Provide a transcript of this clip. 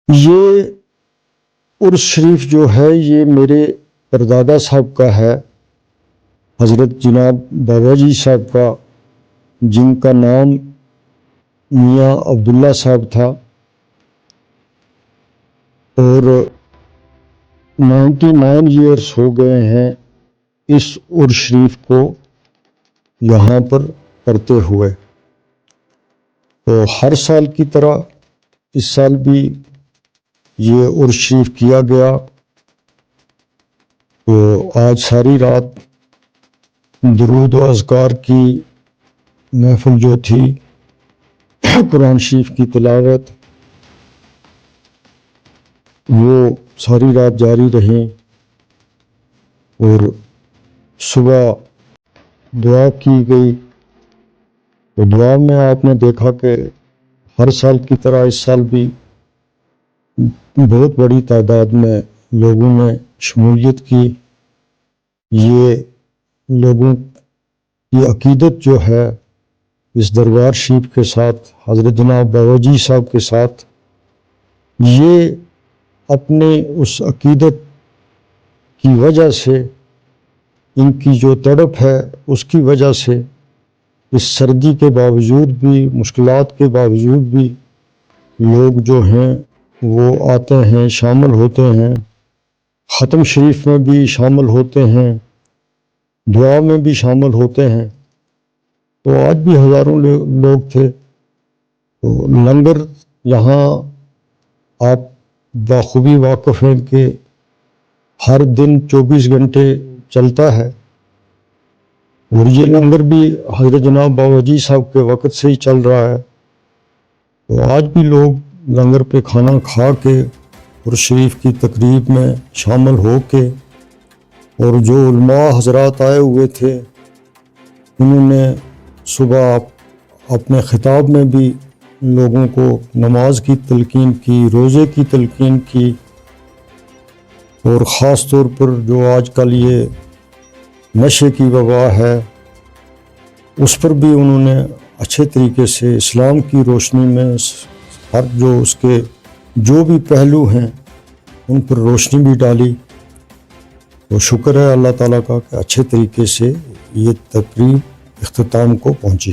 یہ عرس شریف جو ہے یہ میرے پردادا صاحب کا ہے، حضرت جناب بابا جی صاحب کا، جن کا نام میاں عبداللہ صاحب تھا، اور 99 ایئرس ہو گئے ہیں اس عرس شریف کو یہاں پر کرتے ہوئے۔ تو ہر سال کی طرح اس سال بھی یہ عرس شریف کیا گیا۔ تو آج ساری رات درود و اذکار کی محفل جو تھی، قرآن شریف کی تلاوت، وہ ساری رات جاری رہی، اور صبح دعا کی گئی۔ تو دعا میں آپ نے دیکھا کہ ہر سال کی طرح اس سال بھی بہت بڑی تعداد میں لوگوں نے شمولیت کی۔ یہ لوگوں کی عقیدت جو ہے اس دربار شریف کے ساتھ، حضرت جناب بابا جی صاحب کے ساتھ، یہ اپنے اس عقیدت کی وجہ سے، ان کی جو تڑپ ہے اس کی وجہ سے، اس سردی کے باوجود بھی، مشکلات کے باوجود بھی لوگ جو ہیں وہ آتے ہیں، شامل ہوتے ہیں، ختم شریف میں بھی شامل ہوتے ہیں، دعا میں بھی شامل ہوتے ہیں۔ تو آج بھی ہزاروں لوگ تھے۔ تو لنگر یہاں آپ بخوبی واقف ہیں کہ ہر دن 24 گھنٹے چلتا ہے، اور یہ لنگر بھی حضرت جناب بابا جی صاحب کے وقت سے ہی چل رہا ہے۔ تو آج بھی لوگ لنگر پہ کھانا کھا کے عرس شریف کی تقریب میں شامل ہو کے، اور جو علماء حضرات آئے ہوئے تھے انہوں نے صبح اپنے خطاب میں بھی لوگوں کو نماز کی تلقین کی، روزے کی تلقین کی، اور خاص طور پر جو آج کل یہ نشے کی وبا ہے اس پر بھی انہوں نے اچھے طریقے سے اسلام کی روشنی میں ہر جو اس کے جو بھی پہلو ہیں ان پر روشنی بھی ڈالی۔ تو شکر ہے اللہ تعالیٰ کا کہ اچھے طریقے سے یہ تقریب اختتام کو پہنچی۔